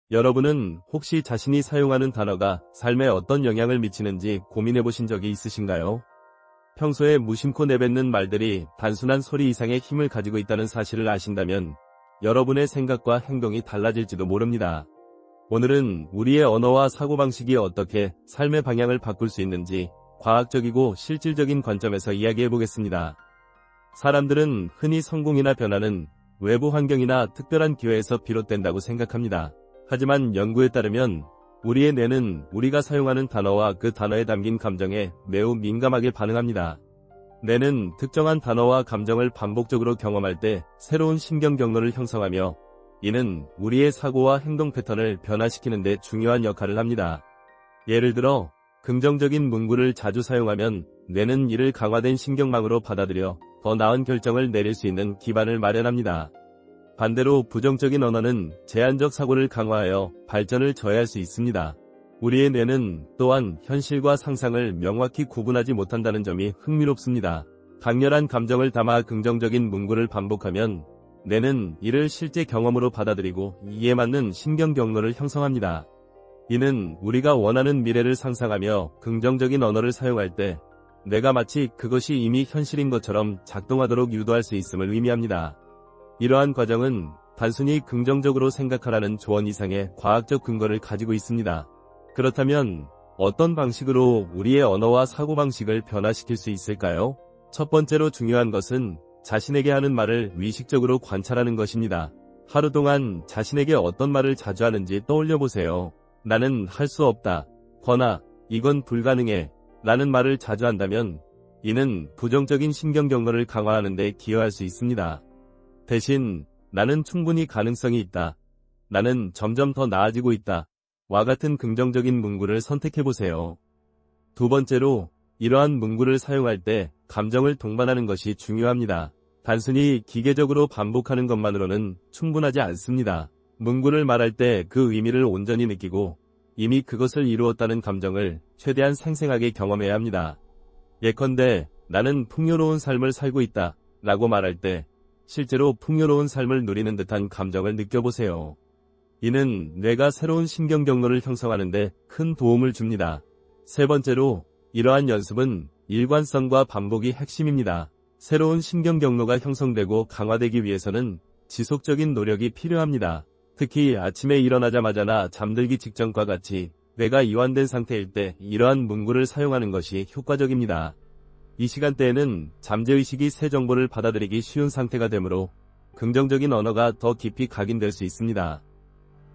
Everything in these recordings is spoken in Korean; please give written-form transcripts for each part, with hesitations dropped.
여러분은 혹시 자신이 사용하는 단어가 삶에 어떤 영향을 미치는지 고민해 보신 적이 있으신가요? 평소에 무심코 내뱉는 말들이 단순한 소리 이상의 힘을 가지고 있다는 사실을 아신다면 여러분의 생각과 행동이 달라질지도 모릅니다. 오늘은 우리의 언어와 사고방식이 어떻게 삶의 방향을 바꿀 수 있는지 과학적이고 실질적인 관점에서 이야기해 보겠습니다. 사람들은 흔히 성공이나 변화는 외부 환경이나 특별한 기회에서 비롯된다고 생각합니다. 하지만 연구에 따르면 우리의 뇌는 우리가 사용하는 단어와 그 단어에 담긴 감정에 매우 민감하게 반응합니다. 뇌는 특정한 단어와 감정을 반복적으로 경험할 때 새로운 신경 경로를 형성하며 이는 우리의 사고와 행동 패턴을 변화시키는 데 중요한 역할을 합니다. 예를 들어 긍정적인 문구를 자주 사용하면 뇌는 이를 강화된 신경망으로 받아들여 더 나은 결정을 내릴 수 있는 기반을 마련합니다. 반대로 부정적인 언어는 제한적 사고를 강화하여 발전을 저해할 수 있습니다. 우리의 뇌는 또한 현실과 상상을 명확히 구분하지 못한다는 점이 흥미롭습니다. 강렬한 감정을 담아 긍정적인 문구를 반복하면 뇌는 이를 실제 경험으로 받아들이고 이에 맞는 신경 경로를 형성합니다. 이는 우리가 원하는 미래를 상상하며 긍정적인 언어를 사용할 때 뇌가 마치 그것이 이미 현실인 것처럼 작동하도록 유도할 수 있음을 의미합니다. 이러한 과정은 단순히 긍정적으로 생각하라는 조언 이상의 과학적 근거를 가지고 있습니다. 그렇다면 어떤 방식으로 우리의 언어와 사고방식을 변화시킬 수 있을까요? 첫 번째로 중요한 것은 자신에게 하는 말을 의식적으로 관찰하는 것입니다. 하루 동안 자신에게 어떤 말을 자주 하는지 떠올려 보세요. 나는 할 수 없다, 거나 이건 불가능해 라는 말을 자주 한다면 이는 부정적인 신경 경로를 강화하는 데 기여할 수 있습니다. 대신 나는 충분히 가능성이 있다, 나는 점점 더 나아지고 있다 와 같은 긍정적인 문구를 선택해보세요. 두 번째로 이러한 문구를 사용할 때 감정을 동반하는 것이 중요합니다. 단순히 기계적으로 반복하는 것만으로는 충분하지 않습니다. 문구를 말할 때 그 의미를 온전히 느끼고 이미 그것을 이루었다는 감정을 최대한 생생하게 경험해야 합니다. 예컨대 나는 풍요로운 삶을 살고 있다 라고 말할 때 실제로 풍요로운 삶을 누리는 듯한 감정을 느껴보세요. 이는 뇌가 새로운 신경 경로를 형성하는 데 큰 도움을 줍니다. 세 번째로 이러한 연습은 일관성과 반복이 핵심입니다. 새로운 신경 경로가 형성되고 강화되기 위해서는 지속적인 노력이 필요합니다. 특히 아침에 일어나자마자나 잠들기 직전과 같이 뇌가 이완된 상태일 때 이러한 문구를 사용하는 것이 효과적입니다. 이 시간대에는 잠재의식이 새 정보를 받아들이기 쉬운 상태가 되므로 긍정적인 언어가 더 깊이 각인될 수 있습니다.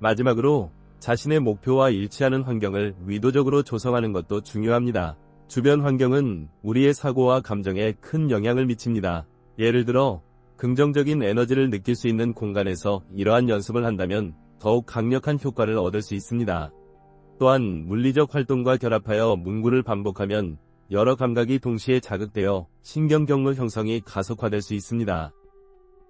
마지막으로 자신의 목표와 일치하는 환경을 의도적으로 조성하는 것도 중요합니다. 주변 환경은 우리의 사고와 감정에 큰 영향을 미칩니다. 예를 들어 긍정적인 에너지를 느낄 수 있는 공간에서 이러한 연습을 한다면 더욱 강력한 효과를 얻을 수 있습니다. 또한 물리적 활동과 결합하여 문구를 반복하면 여러 감각이 동시에 자극되어 신경 경로 형성이 가속화될 수 있습니다.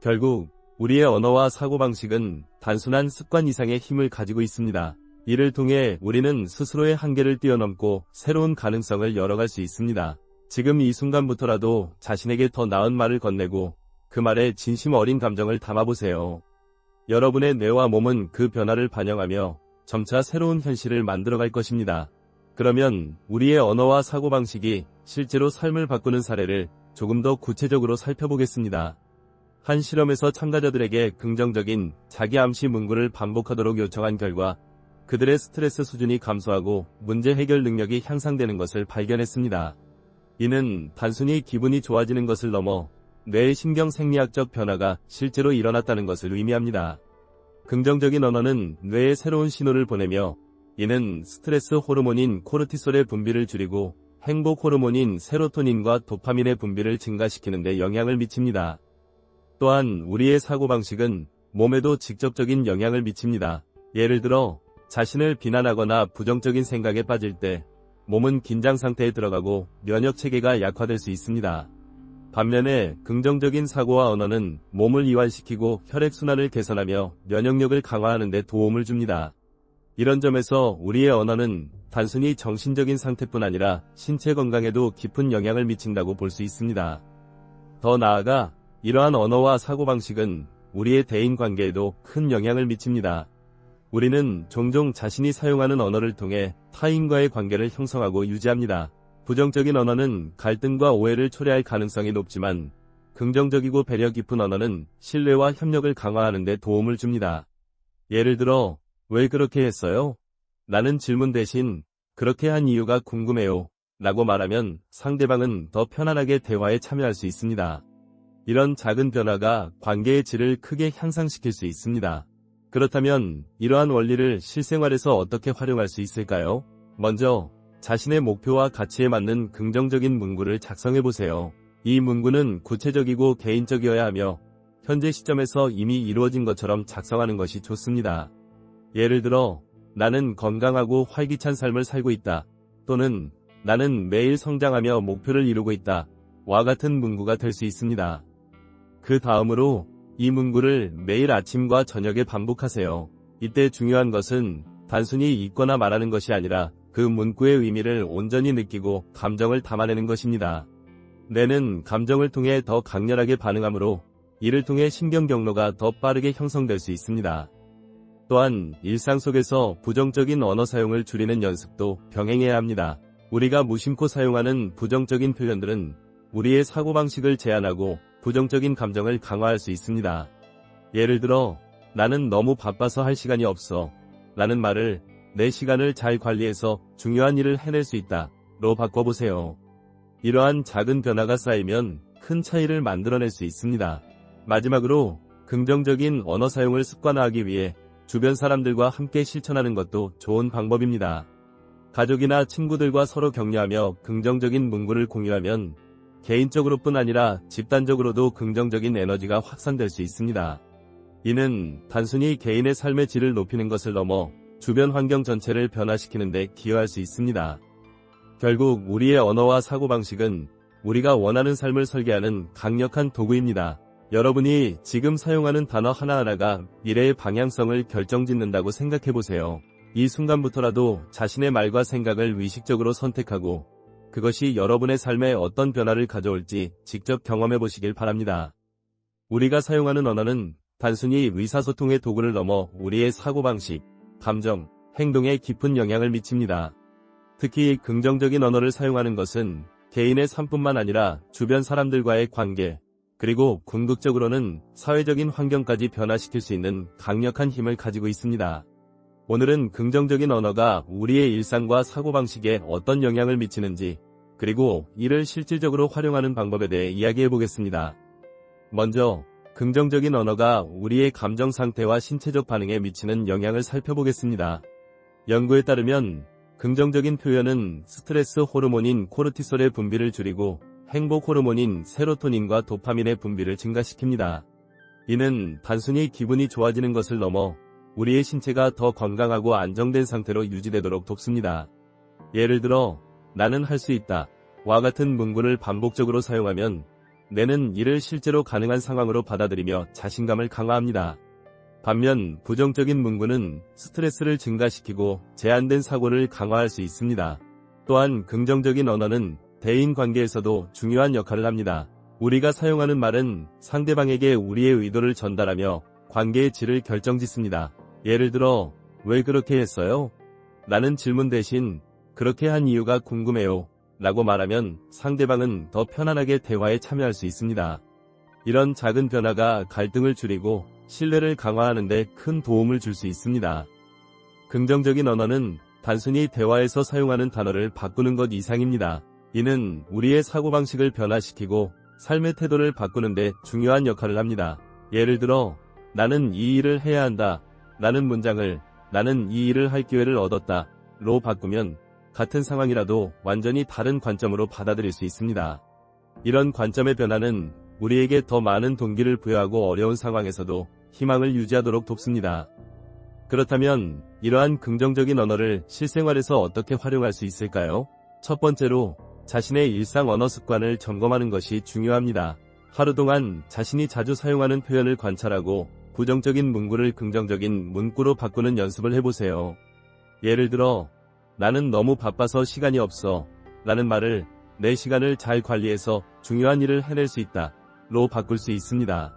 결국 우리의 언어와 사고방식은 단순한 습관 이상의 힘을 가지고 있습니다. 이를 통해 우리는 스스로의 한계를 뛰어넘고 새로운 가능성을 열어갈 수 있습니다. 지금 이 순간부터라도 자신에게 더 나은 말을 건네고 그 말에 진심 어린 감정을 담아보세요. 여러분의 뇌와 몸은 그 변화를 반영하며 점차 새로운 현실을 만들어갈 것입니다. 그러면 우리의 언어와 사고방식이 실제로 삶을 바꾸는 사례를 조금 더 구체적으로 살펴보겠습니다. 한 실험에서 참가자들에게 긍정적인 자기 암시 문구를 반복하도록 요청한 결과 그들의 스트레스 수준이 감소하고 문제 해결 능력이 향상되는 것을 발견했습니다. 이는 단순히 기분이 좋아지는 것을 넘어 뇌의 신경 생리학적 변화가 실제로 일어났다는 것을 의미합니다. 긍정적인 언어는 뇌에 새로운 신호를 보내며 이는 스트레스 호르몬인 코르티솔의 분비를 줄이고 행복 호르몬인 세로토닌과 도파민의 분비를 증가시키는 데 영향을 미칩니다. 또한 우리의 사고방식은 몸에도 직접적인 영향을 미칩니다. 예를 들어 자신을 비난하거나 부정적인 생각에 빠질 때 몸은 긴장 상태에 들어가고 면역 체계가 약화될 수 있습니다. 반면에 긍정적인 사고와 언어는 몸을 이완시키고 혈액순환을 개선하며 면역력을 강화하는 데 도움을 줍니다. 이런 점에서 우리의 언어는 단순히 정신적인 상태뿐 아니라 신체 건강에도 깊은 영향을 미친다고 볼 수 있습니다. 더 나아가 이러한 언어와 사고방식은 우리의 대인관계에도 큰 영향을 미칩니다. 우리는 종종 자신이 사용하는 언어를 통해 타인과의 관계를 형성하고 유지합니다. 부정적인 언어는 갈등과 오해를 초래할 가능성이 높지만 긍정적이고 배려 깊은 언어는 신뢰와 협력을 강화하는 데 도움을 줍니다. 예를 들어, 왜 그렇게 했어요? 라는 질문 대신 그렇게 한 이유가 궁금해요 라고 말하면 상대방은 더 편안하게 대화에 참여할 수 있습니다. 이런 작은 변화가 관계의 질을 크게 향상시킬 수 있습니다. 그렇다면 이러한 원리를 실생활에서 어떻게 활용할 수 있을까요? 먼저 자신의 목표와 가치에 맞는 긍정적인 문구를 작성해보세요. 이 문구는 구체적이고 개인적이어야 하며 현재 시점에서 이미 이루어진 것처럼 작성하는 것이 좋습니다. 예를 들어, 나는 건강하고 활기찬 삶을 살고 있다. 또는 나는 매일 성장하며 목표를 이루고 있다. 와 같은 문구가 될 수 있습니다. 그 다음으로 이 문구를 매일 아침과 저녁에 반복하세요. 이때 중요한 것은 단순히 읽거나 말하는 것이 아니라 그 문구의 의미를 온전히 느끼고 감정을 담아내는 것입니다. 뇌는 감정을 통해 더 강렬하게 반응하므로 이를 통해 신경 경로가 더 빠르게 형성될 수 있습니다. 또한 일상 속에서 부정적인 언어 사용을 줄이는 연습도 병행해야 합니다. 우리가 무심코 사용하는 부정적인 표현들은 우리의 사고방식을 제한하고 부정적인 감정을 강화할 수 있습니다. 예를 들어, 나는 너무 바빠서 할 시간이 없어 라는 말을 내 시간을 잘 관리해서 중요한 일을 해낼 수 있다 로 바꿔보세요. 이러한 작은 변화가 쌓이면 큰 차이를 만들어낼 수 있습니다. 마지막으로 긍정적인 언어 사용을 습관화하기 위해 주변 사람들과 함께 실천하는 것도 좋은 방법입니다. 가족이나 친구들과 서로 격려하며 긍정적인 문구를 공유하면 개인적으로뿐 아니라 집단적으로도 긍정적인 에너지가 확산될 수 있습니다. 이는 단순히 개인의 삶의 질을 높이는 것을 넘어 주변 환경 전체를 변화시키는 데 기여할 수 있습니다. 결국 우리의 언어와 사고방식은 우리가 원하는 삶을 설계하는 강력한 도구입니다. 여러분이 지금 사용하는 단어 하나하나가 미래의 방향성을 결정짓는다고 생각해보세요. 이 순간부터라도 자신의 말과 생각을 의식적으로 선택하고 그것이 여러분의 삶에 어떤 변화를 가져올지 직접 경험해보시길 바랍니다. 우리가 사용하는 언어는 단순히 의사소통의 도구를 넘어 우리의 사고방식, 감정, 행동에 깊은 영향을 미칩니다. 특히 긍정적인 언어를 사용하는 것은 개인의 삶뿐만 아니라 주변 사람들과의 관계, 그리고 궁극적으로는 사회적인 환경까지 변화시킬 수 있는 강력한 힘을 가지고 있습니다. 오늘은 긍정적인 언어가 우리의 일상과 사고방식에 어떤 영향을 미치는지, 그리고 이를 실질적으로 활용하는 방법에 대해 이야기해보겠습니다. 먼저, 긍정적인 언어가 우리의 감정 상태와 신체적 반응에 미치는 영향을 살펴보겠습니다. 연구에 따르면 긍정적인 표현은 스트레스 호르몬인 코르티솔의 분비를 줄이고 행복 호르몬인 세로토닌과 도파민의 분비를 증가시킵니다. 이는 단순히 기분이 좋아지는 것을 넘어 우리의 신체가 더 건강하고 안정된 상태로 유지되도록 돕습니다. 예를 들어, 나는 할 수 있다 와 같은 문구를 반복적으로 사용하면 뇌는 이를 실제로 가능한 상황으로 받아들이며 자신감을 강화합니다. 반면 부정적인 문구는 스트레스를 증가시키고 제한된 사고를 강화할 수 있습니다. 또한 긍정적인 언어는 대인 관계에서도 중요한 역할을 합니다. 우리가 사용하는 말은 상대방에게 우리의 의도를 전달하며 관계의 질을 결정짓습니다. 예를 들어, 왜 그렇게 했어요? 라는 질문 대신 그렇게 한 이유가 궁금해요 라고 말하면 상대방은 더 편안하게 대화에 참여할 수 있습니다. 이런 작은 변화가 갈등을 줄이고 신뢰를 강화하는 데 큰 도움을 줄 수 있습니다. 긍정적인 언어는 단순히 대화에서 사용하는 단어를 바꾸는 것 이상입니다. 이는 우리의 사고방식을 변화시키고 삶의 태도를 바꾸는 데 중요한 역할을 합니다. 예를 들어, 나는 이 일을 해야 한다 라는 문장을 나는 이 일을 할 기회를 얻었다 로 바꾸면 같은 상황이라도 완전히 다른 관점으로 받아들일 수 있습니다. 이런 관점의 변화는 우리에게 더 많은 동기를 부여하고 어려운 상황에서도 희망을 유지하도록 돕습니다. 그렇다면 이러한 긍정적인 언어를 실생활에서 어떻게 활용할 수 있을까요? 첫 번째로 자신의 일상 언어 습관을 점검하는 것이 중요합니다. 하루 동안 자신이 자주 사용하는 표현을 관찰하고 부정적인 문구를 긍정적인 문구로 바꾸는 연습을 해보세요. 예를 들어, 나는 너무 바빠서 시간이 없어 라는 말을 내 시간을 잘 관리해서 중요한 일을 해낼 수 있다 로 바꿀 수 있습니다.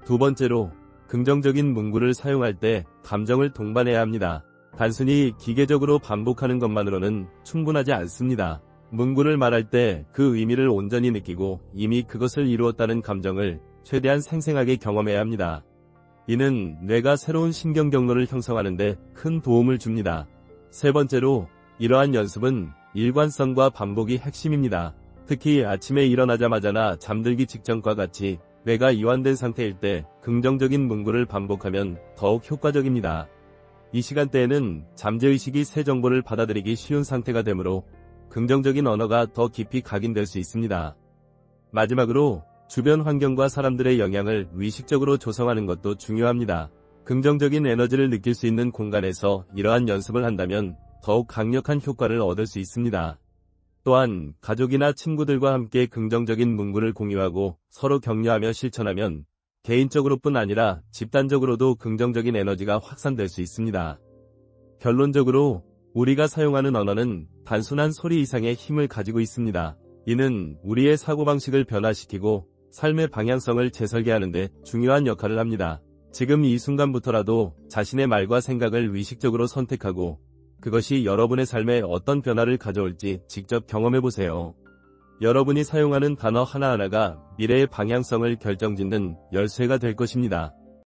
두 번째로 긍정적인 문구를 사용할 때 감정을 동반해야 합니다. 단순히 기계적으로 반복하는 것만으로는 충분하지 않습니다. 문구를 말할 때 그 의미를 온전히 느끼고 이미 그것을 이루었다는 감정을 최대한 생생하게 경험해야 합니다. 이는 뇌가 새로운 신경 경로를 형성하는 데 큰 도움을 줍니다. 세 번째로, 이러한 연습은 일관성과 반복이 핵심입니다. 특히 아침에 일어나자마자나 잠들기 직전과 같이 뇌가 이완된 상태일 때 긍정적인 문구를 반복하면 더욱 효과적입니다. 이 시간대에는 잠재의식이 새 정보를 받아들이기 쉬운 상태가 되므로 긍정적인 언어가 더 깊이 각인될 수 있습니다. 마지막으로, 주변 환경과 사람들의 영향을 의식적으로 조성하는 것도 중요합니다. 긍정적인 에너지를 느낄 수 있는 공간에서 이러한 연습을 한다면 더욱 강력한 효과를 얻을 수 있습니다. 또한 가족이나 친구들과 함께 긍정적인 문구를 공유하고 서로 격려하며 실천하면 개인적으로뿐 아니라 집단적으로도 긍정적인 에너지가 확산될 수 있습니다. 결론적으로, 우리가 사용하는 언어는 단순한 소리 이상의 힘을 가지고 있습니다. 이는 우리의 사고방식을 변화시키고 삶의 방향성을 재설계하는 데 중요한 역할을 합니다. 지금 이 순간부터라도 자신의 말과 생각을 의식적으로 선택하고 그것이 여러분의 삶에 어떤 변화를 가져올지 직접 경험해보세요. 여러분이 사용하는 단어 하나하나가 미래의 방향성을 결정짓는 열쇠가 될 것입니다.